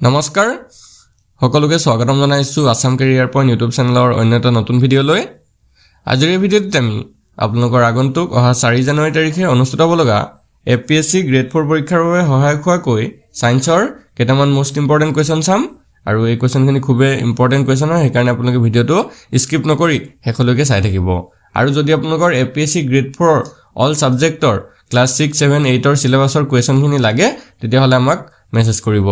নমস্কাৰ সকলোকে স্বাগতম জনাইছো আসাম কেৰিয়াৰ পইণ্ট ইউটিউব চেনেলৰ অন্য এটা নতুন ভিডিঅ'লৈ। আজিৰ এই ভিডিঅ'টোত আমি আপোনালোকৰ আগন্তুক অহা 4 জানুৱাৰী তাৰিখে অনুষ্ঠিত হ'ব লগা এপিএছচি গ্ৰেড 4 পৰীক্ষাৰ বাবে সহায়ক হোৱাকৈ সায়েন্সৰ কেইটামান মোষ্ট ইম্পৰ্টেণ্ট কুৱেশ্যন চাম আৰু এই কুৱেশ্যনখিনি খুবেই ইম্পৰ্টেণ্ট কুৱেশ্যন হয়, সেইকাৰণে আপোনালোকে ভিডিঅ'টো স্কিপ নকৰি শেষলৈকে চাই থাকিব। আৰু যদি আপোনালোকৰ এপিএছচি গ্ৰেড 4 অল ছাবজেক্টৰ ক্লাছ 6, 7, 8ৰ সিলেবাছৰ কুৱেশ্যনখিনি লাগে তেতিয়াহ'লে আমাক মেছেজ কৰিব।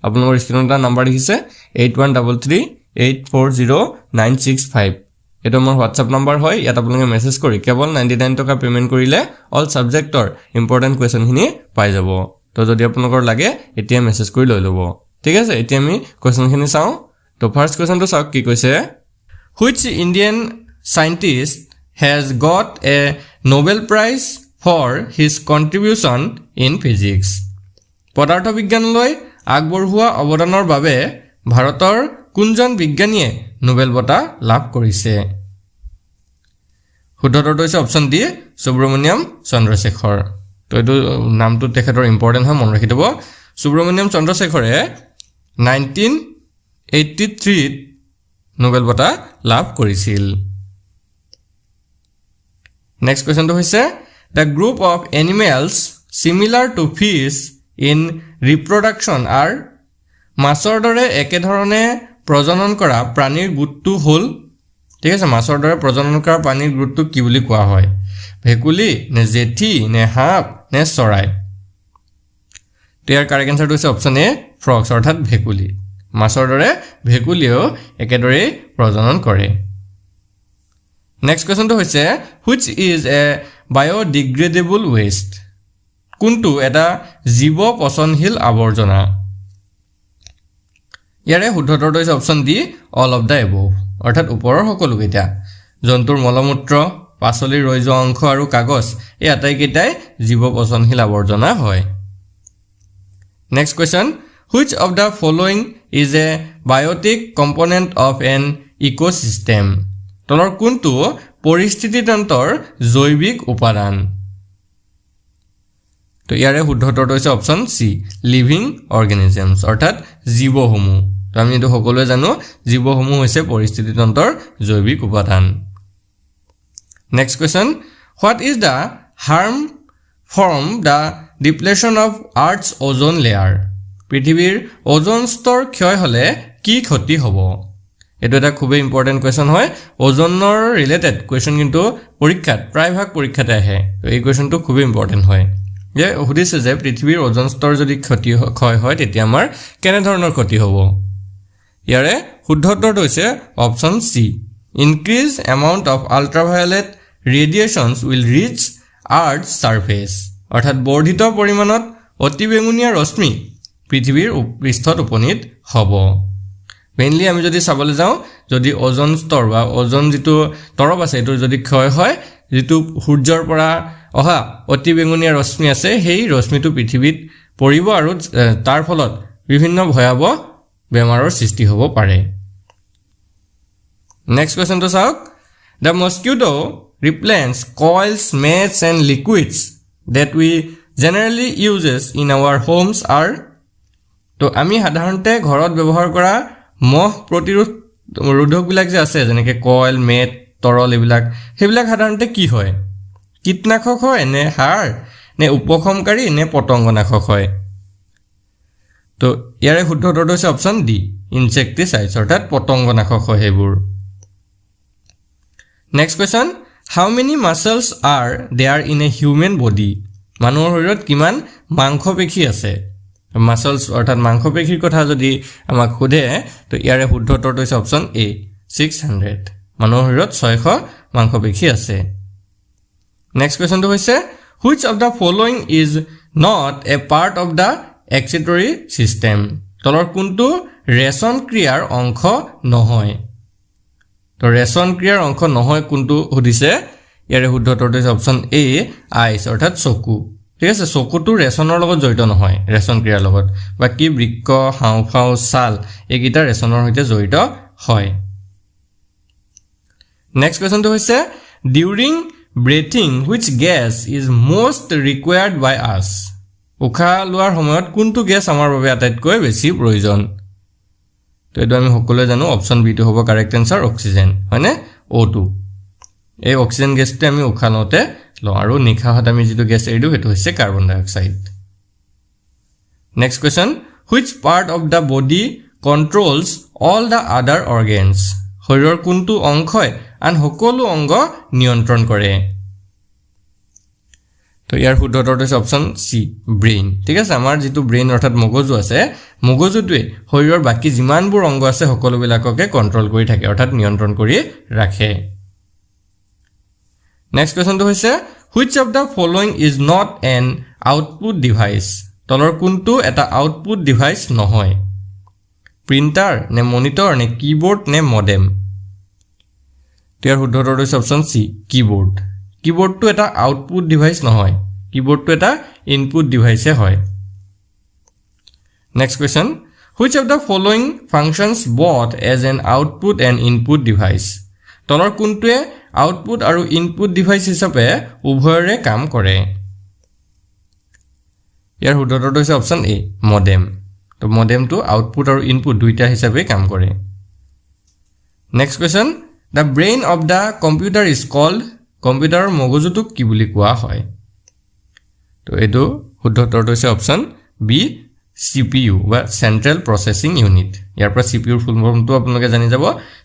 আপোনালোকৰ স্ক্ৰীনত এটা নাম্বাৰ দেখিছে 8133840965। এটা মোৰ হোৱাটছআপ নাম্বাৰ হয়, ইয়াত আপোনালোকে মেছেজ কৰি কেৱল 99 টকা পেমেন্ট কৰিলে অল ছাবজেক্টৰ ইম্পৰ্টেণ্ট কুৱেশ্যনখিনি পাই যাব। তো যদি আপোনালোকৰ লাগে এতিয়া মেছেজ কৰি লৈ ল'ব। ঠিক আছে, এতিয়া আমি কুৱেশ্যনখিনি চাওঁ। তো ফাৰ্ষ্ট কুৱেশ্যনটো চাওক কি কৈছে। Which Indian scientist has got a Nobel Prize for his contribution in physics? পদাৰ্থ বিজ্ঞানলৈ আগবঢ়োৱা অৱদানৰ বাবে ভাৰতৰ কোনজন বিজ্ঞানীয়ে নোবেল বঁটা লাভ কৰিছে? শুদ্ধটো হৈছে অপশ্যন ডি, সুব্ৰমণ্যম চন্দ্ৰশেখৰ। তো এইটো নামটো তেখেতৰ ইম্পৰ্টেণ্ট হয়, মনত ৰাখি থ'ব। সুব্ৰমণ্যম চন্দ্ৰশেখৰে 1983ত নোবেল বঁটা লাভ কৰিছিল। নেক্সট কুৱেশ্যনটো হৈছে the group of animals similar to fish in reproduction are. মাছৰ দৰে একেধৰণে প্ৰজনন কৰা প্ৰাণীৰ গোটটো হ'ল, ঠিক আছে, মাছৰ দৰে প্ৰজনন কৰা প্ৰাণীৰ গোটটো কি বুলি কোৱা হয়? ভেকুলী নে জেঠী নে সাপ নে চৰাই? ইয়াৰ কাৰেক্ট এনচাৰটো হৈছে অপশ্যন এ, ফ্ৰগছ, অৰ্থাৎ ভেকুলী। মাছৰ দৰে ভেকুলীয়েও একেদৰেই প্ৰজনন কৰে। নেক্সট কুৱেশ্যনটো হৈছে which is a biodegradable waste? কোনটো এটা জীৱ পচনশীল আৱৰ্জনা? ইয়াৰে শুদ্ধটো হৈছে option D, all of the above, অৰ্থাৎ ওপৰৰ সকলোকেইটা। জন্তুৰ মলমূত্ৰ, পাচলিৰ ৰৈ যোৱা অংশ আৰু কাগজ, এই আটাইকেইটাই জীৱ পচনশীল আৱৰ্জনা হয়। Next question which of the following is a biotic component of an ecosystem? তলৰ কোনটো পৰিস্থিতিতন্ত্ৰৰ জৈৱিক উপাদান? তো ইয়াৰে শুদ্ধটো হৈছে অপশ্যন চি, লিভিং অৰ্গেনিজমছ, অৰ্থাৎ জীৱসমূহ। তো আমি এইটো সকলোৱে জানো, জীৱসমূহ হৈছে পৰিস্থিতিতন্ত্ৰৰ জৈৱিক উপাদান। Next question what is the harm from the depletion of earth's ozone layer? পৃথিৱীৰ অ'জন স্তৰ ক্ষয় হ'লে কি ক্ষতি হ'ব? এইটো এটা খুবেই ইম্পৰ্টেণ্ট কুৱেশ্যন হয়। অ'জনৰ ৰিলেটেড কুৱেশ্যন কিন্তু পৰীক্ষাত প্ৰায়ভাগ পৰীক্ষাতে আহে। তো এই কুৱেশ্যনটো খুবেই ইম্পৰ্টেণ্ট হয়। যে সুধিছে যে পৃথিৱীৰ অ'জন স্তৰ যদি ক্ষয় হয় তেতিয়া আমাৰ কেনেধৰণৰ ক্ষতি হ'ব? ইয়াৰে শুদ্ধ উত্তৰটো হৈছে option C, increase amount of ultraviolet radiations will reach earth surface, অৰ্থাৎ বৰ্ধিত পৰিমাণত অতিবেঙুনীয়া ৰশ্মি পৃথিৱীৰ পৃষ্ঠত উপনীত হ'ব। মেইনলি আমি যদি চাবলৈ যাওঁ, যদি অ'জন স্তৰ বা অ'জন যিটো তৰপ আছে এইটো যদি ক্ষয় হয়, যিটো সূৰ্যৰ পৰা অহা অতিবেঙুনীয়া ৰশ্মি আছে সেই ৰশ্মিটো পৃথিৱীত পৰিব আৰু তাৰ ফলত বিভিন্ন ভয়াৱহ বেমাৰৰ সৃষ্টি হ'ব পাৰে। নেক্সট কুৱেশ্যনটো চাওক। The mosquito repellents coils, mats and liquids that we generally uses in our homes are. তো আমি সাধাৰণতে ঘৰত ব্যৱহাৰ কৰা মহ প্ৰতিৰোধকবিলাক যে আছে, যেনেকৈ কইল, মেট, তৰল, এইবিলাক সেইবিলাক সাধাৰণতে কি হয়? কীটনাশক হয় নে সাৰ নে উপশমকাৰী নে পতংগনাশক হয়? তো ইয়াৰে শুদ্ধ উত্তৰটো হৈছে অপশ্যন ডি, ইনচেক্টিচাইডছ, অৰ্থাৎ পতংগনাশক হয় সেইবোৰ। Next question how many muscles are there in a human body? মানুহৰ শৰীৰত কিমান মাংসপেশী আছে? মাছলছ অৰ্থাৎ মাংসপেশীৰ কথা যদি আমাক সোধে তো ইয়াৰে শুদ্ধ উত্তৰটো হৈছে অপশ্যন এ, 600। মানুহৰ শৰীৰত 600 মাংসপেশী আছে। নেক্সট কুৱেশ্যনটো হৈছে which of the following is not a part of the excretory system? তলৰ কোনটো ৰেচন ক্ৰিয়াৰ অংশ নহয়? তো ৰেচন ক্ৰিয়াৰ অংশ নহয় কোনটো সুধিছে? ইয়াৰে শুদ্ধ উত্তৰটো হৈছে অপশ্যন এ, আইচ, অৰ্থাৎ চকু। ঠিক আছে, চকুটো ৰেচনৰ লগত জড়িত নহয়, ৰেচন ক্ৰিয়াৰ লগত। বাকী বৃক্ক, হাওঁফাওঁ, ছাল এইকেইটা ৰেচনৰ সৈতে জড়িত হয়। নেক্সট কুৱেশ্যনটো হৈছে during breathing which gas is most required by us? উশাহ লোৱাৰ সময়ত কোনটো গেছ আমাৰ বাবে আটাইতকৈ বেছি প্ৰয়োজন তো এইটো আমি সকলোৱে জানো অপচন বি টো হ'ব কাৰেক্ট আনসাৰ অক্সিজেন হয়নে O2 এই অক্সিজেন গেছটো আমি উশাহ লওঁতে লওঁ আৰু নিশাহত আমি যেটো গেছ এৰি দিওঁ সেইটো হৈছে কাৰ্বন ডাই অক্সাইড নেক্সট কোৱেশ্চন which part of the body controls all the other organs শৰীৰৰ কোনটো অংশই আন সকলো অংগ নিয়ন্ত্ৰণ কৰে তো ইয়াৰ শুদ্ধ উত্তৰটো হৈছে অপচন সি ব্ৰেইন ঠিক আছে আমাৰ যেটো ব্ৰেইন অৰ্থাৎ মগজু আছে মগজুটোৱে শৰীৰৰ বাকি যিমানবোৰ অংগ আছে সকলোবিলাককে কন্ট্ৰোল কৰি থাকে অৰ্থাৎ নিয়ন্ত্ৰণ কৰি ৰাখে নেক্সট কোৱেশ্চনটো হৈছে which of the following is not an output device তলৰ কোনটো এটা আউটপুট ডিভাইস নহয় প্ৰিন্টাৰ নে মনিটৰ নে কিবোৰ্ড নে মডেম ইয়াৰ শুদ্ধ উত্তৰটো হৈছে অপচন সি কিবোৰ্ড কিবোৰ্ডটো এটা আউটপুট ডিভাইস নহয় কিবোৰ্ডটো এটা ইনপুট ডিভাইসে হয় নেক্সট কোৱেশ্চন which of the following functions both as an output and input device তলৰ কোনটোৱে আউটপুট আৰু ইনপুট ডিভাইস হিচাপে উভয়ৰে কাম কৰে ইয়াৰ শুদ্ধ উত্তৰটো হৈছে অপচন এ মডেম তো মডেমটো আউটপুট আৰু ইনপুট দুইটা হিচাপে কাম কৰে next question the brain of the computer is called কম্পিউটাৰৰ মগজুটোক কি বুলি কোৱা হয় তো এটো শুদ্ধ উত্তৰটো হৈছে অপচন বি CPU বা সেন্ট্ৰাল প্ৰসেসিং ইউনিট ইয়াৰ পৰা CPU ৰ ফুল ফৰ্মটো আপোনালোকে জানি যাব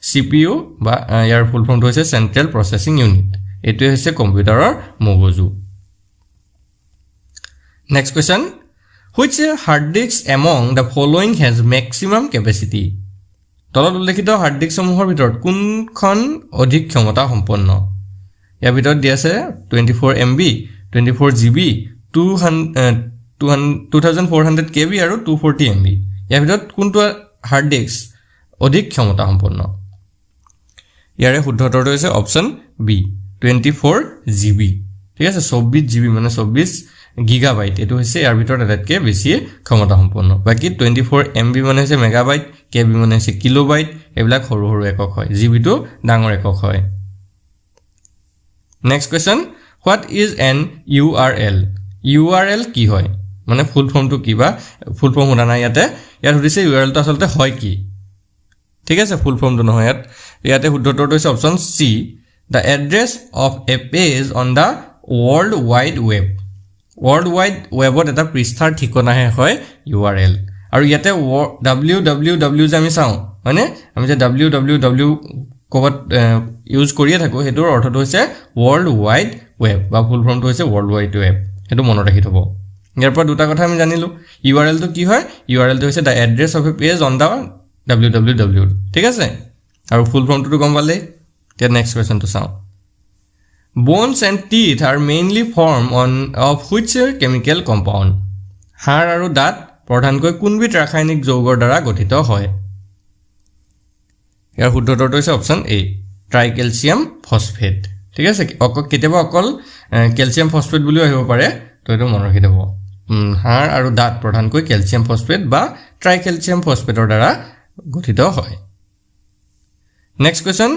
CPU বা ইয়াৰ ফুল ফৰ্মটো হৈছে সেন্ট্ৰাল প্ৰসেসিং ইউনিট এটো হৈছে কম্পিউটাৰৰ মগজু Next question which hard disk among the following has maximum capacity তলত উল্লেখিত হাৰ্ড ডিস্ক সমূহৰ ভিতৰত কোনখন অধিক ক্ষমতা সম্পন্ন ইয়াৰ ভিতৰত দিয়া আছে 24 MB 24 GB 2400 KB আৰু 240 MB ইয়াৰ ভিতৰত কোনটো হাৰ্ড ডিস্ক অধিক ক্ষমতা সম্পন্ন ইয়াৰে শুদ্ধ উত্তৰটো হৈছে অপচন বি 24 GB ঠিক আছে 24 GB মানে 24 গিগাবাইট এটো হৈছে ইয়াৰ ভিতৰত আটাইতকৈ বেছি ক্ষমতা সম্পন্ন বাকি 24 MB মানে হৈছে মেগাবাইট KB মানে হৈছে কিলোবাইট এবিলাক সৰু সৰু একক হয় GB টো ডাঙৰ একক হয় next question what is an URL URL কি হয় মানে ফুল ফৰ্মটো কি বা ফুল ফৰ্ম হোনা নাই ইয়াতে ইয়াৰ সুধিছে URL টো আসলতে হয় কি ঠিক আছে ফুল ফৰ্মটো নহয় ইয়াতে শুদ্ধ উত্তৰটো হৈছে option C the address of a page on the world wide web world wide webত এটা পৃষ্ঠাৰ ঠিকনাহে হয় URL আৰু ইয়াতে www যে আমি চাও মানে আমি যে www কবত ইউজ কৰিয়ে থাকো হেতৰ অৰ্থটো হৈছে world wide web বা ফুল ফৰ্মটো হৈছে world wide web হেতু মনত ৰাখি থব ইয়াৰ পৰা দুটা কথা আমি জানিলো URL টো কি হয় URL টো হৈছে the address of a page on the www ঠিক আছে আৰু ফুল ফৰ্মটো গম পালে তে নেক্সট কোৱেশ্চন টো চাও Bones and teeth are mainly formed of which chemical compound? হাড় আৰু দাঁত প্ৰধানকৈ কোনবিধ ৰাসায়নিক যৌগৰ দ্বাৰা গঠিত হয় ইয়াৰ শুদ্ধ উত্তৰটো হৈছে অপচন এ ট্ৰাইকেলছিয়াম ফসফেট ঠিক আছে কেতিয়াবা অকল ক্যালসিয়াম ফসফেট বুলিও আহিব পাৰে তো এটো মনত ৰাখি থব হাড় আৰু দাঁত প্ৰধানকৈ ক্যালসিয়াম ফসফেট বা ট্ৰাইকেলছিয়াম ফসফেটৰ দ্বাৰা গঠিত হয় নেক্সট কোৱেশ্চন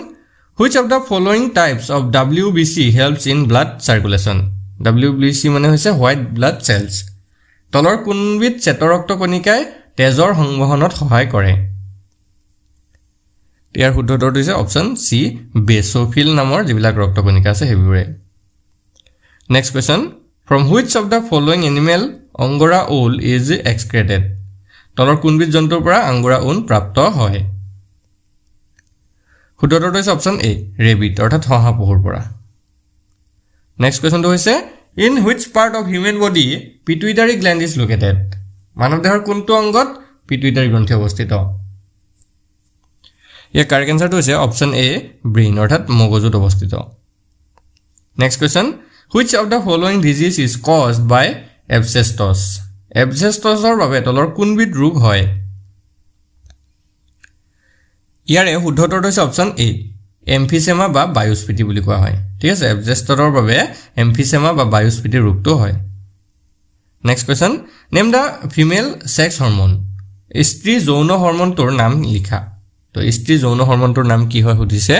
Which of the following types of WBC helps in blood circulation? WBC মানে হৈছে white blood cells. তলৰ কোনবিধ চেতৰক্ত কণিকাই তেজৰ সংবহনত সহায় কৰে? ইয়াৰ শুদ্ধ উত্তৰটো হৈছে অপচন সি বেসোফিল নামৰ যিবিলাক ৰক্ত কণিকা আছে হেবিৰে Next question From which of the following animal angora wool is excreted? তলৰ কোনবিধ জন্তুৰ পৰা angora wool প্ৰাপ্ত হয়? শুদ্ধ উত্তৰটো হৈছে অপচন এ ৰেবিট অৰ্থাৎ হাঁহপুৰ পৰা নেক্সট কোৱেশ্চনটো হৈছে in which part of human body pituitary gland is located মানৱ দেহৰ কোনটো অংগত পিটুইটাৰী গ্ৰন্থি অৱস্থিত ইয়াৰ কাৰেক্ট আনসাৰটো হৈছে অপচন এ ব্ৰেইন অৰ্থাৎ মগজুত অৱস্থিত next question which of the following disease is caused by asbestos এবসেষ্টছৰ বাবে তলৰ কোনবিধ ৰোগ হয় ইয়াৰে শুদ্ধ উত্তৰটো হৈছে অপচন এ এমফিসেমা বা বায়ুস্ফীতি বুলি কোৱা হয় ঠিক আছে এবজেষ্টৰৰ বাবে এমফিসেমা বা বায়ুস্ফীতি ৰোগটো হয় নেক্সট কোৱেশ্চন নেম দা ফিমেল সেক্স হৰমোন স্ত্ৰী যৌন হৰমোনটোৰ নাম লিখা তো স্ত্ৰী যৌন হৰমোনটোৰ নাম কি হয় সুধিছে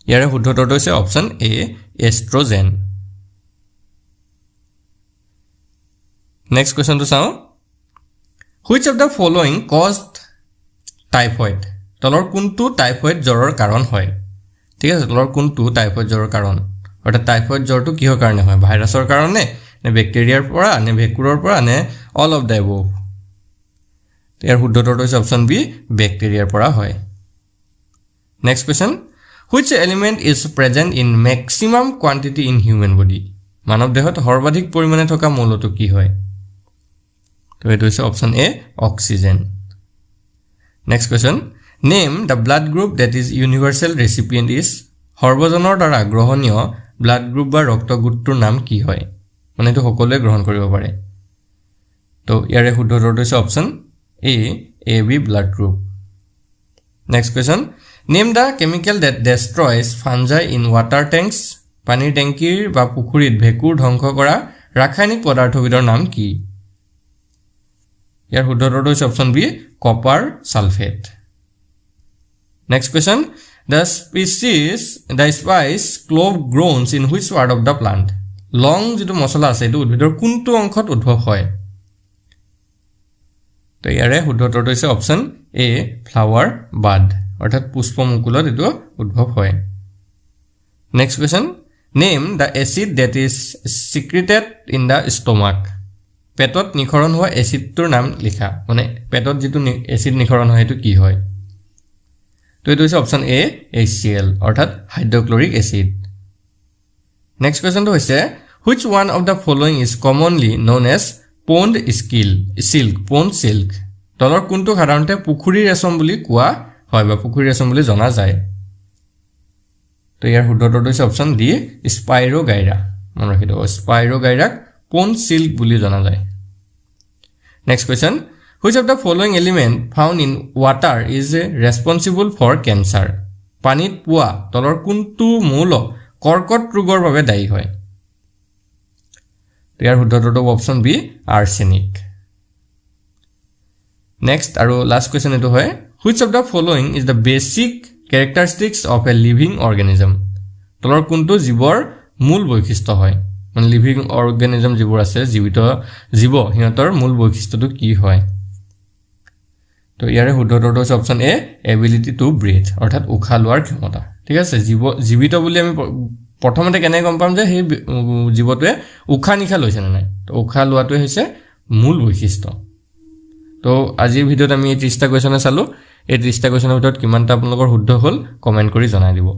ইয়াৰে শুদ্ধ উত্তৰটো হৈছে অপচন এ এষ্ট্ৰোজেন নেক্সট কুৱেশ্যনটো চাওঁ which of the following caused typhoid তলৰ কোনটো টাইফয়েড জ্বৰৰ কাৰণ হয় ঠিক আছে তলৰ কোনটো টাইফয়েড জ্বৰৰ কাৰণ অৰ্থাৎ টাইফয়েড জ্বৰটো কিহৰ কাৰণে হয় ভাইৰাছৰ কাৰণে নে বেক্টেৰিয়াৰ পৰা নে ভেকুৰৰ পৰা নে অল অফ দ্য এবভ ইয়াৰ শুদ্ধ উত্তৰটো হৈছে অপশ্যন বি বেক্টেৰিয়াৰ পৰা হয় next question which element is present in maximum quantity in human body মানৱ দেহত সৰ্বাধিক পৰিমাণে থকা মৌলটো কি হয় তো এইটো হৈছে option A oxygen next question name the blood group that is universal recipient is সৰ্বজনৰ দ্বাৰা গ্ৰহণীয় ব্লাড গ্ৰুপ বা ৰক্ত গোটটোৰ নাম কি হয় মানে এইটো সকলোৱে গ্ৰহণ কৰিব পাৰে তো ইয়াৰে শুদ্ধ উত্তৰটো হৈছে option A B blood group next question name the chemical that destroys fungi in water tanks পানীৰ টেংকিৰ বা পুখুৰীত ভেঁকুৰ ধ্বংস কৰা ৰাসায়নিক পদাৰ্থবিধৰ নাম কি ইয়াৰ শুদ্ধ উত্তৰটো হৈছে option B copper sulphate next question the spice clove grows in which part of the plant লং যিটো মছলা আছে এইটো উদ্ভিদৰ কোনটো অংশত উদ্ভৱ হয় তো ইয়াৰে শুদ্ধ উত্তৰটো হৈছে অপশ্যন এ ফ্লাৱাৰ বাড অৰ্থাৎ পুষ্পমুকুলত এইটো উদ্ভৱ হয় next question name the acid that is secreted in the stomach পেটত নিখৰণ হোৱা এচিডটোৰ নাম লিখা মানে পেটত যিটো এচিড নিখৰণ হয় সেইটো কি হয় তো এইটো হৈছে অপশ্যন এ HCl অৰ্থাৎ হাইড্ৰক্লৰিক এচিড নেক্সট কুৱেশ্যনটো হৈছে which one of the following is commonly known as pond silk তলৰ কোনটো সাধাৰণতে পুখুৰী ৰেচম বুলি কোৱা হয় বা পুখুৰী ৰেচম বুলি জনা যায় তো ইয়াৰ শুদ্ধ উত্তৰটো হৈছে অপশ্যন ডি স্পাইৰোগাইৰা মনত ৰাখি থব স্পাইৰোগাইৰাক পণ্ড চিল্ক বুলি জনা যায় next question which of the following element found in water is responsible for cancer পানীত পোৱা তলৰ কোনটো মৌল কৰ্কট ৰোগৰ বাবে দায়ী হয় ইয়াৰ শুদ্ধ উত্তৰটো অপশ্যন বি আৰ্ছেনিক নেক্সট আৰু লাষ্ট কুৱেশ্যন এইটো হয় which of the following is the basic characteristics of a living organism তলৰ কোনটো জীৱৰ মূল বৈশিষ্ট্য হয় মানে লিভিং অৰ্গেনিজম যিবোৰ আছে জীৱিত জীৱ সিহঁতৰ মূল বৈশিষ্ট্যটো কি হয় তো ইয়াৰে শুদ্ধ উত্তৰটো হৈছে option A ability to breath অৰ্থাৎ উশাহ লোৱাৰ ক্ষমতা ঠিক আছে জীৱিত বুলি আমি প্ৰথমতে কেনে গম পাম যে সেই জীৱটোৱে উশাহ নিশাহ লৈছে নে নাই তো উশাহ লোৱাটোৱে হৈছে মূল বৈশিষ্ট্য তো আজিৰ ভিডিঅ'ত আমি এই 30টা কুৱেশ্যনে চালোঁ এই 30টা কুৱেশ্যনৰ ভিতৰত কিমানটা আপোনালোকৰ শুদ্ধ হ'ল কমেণ্ট কৰি জনাই দিব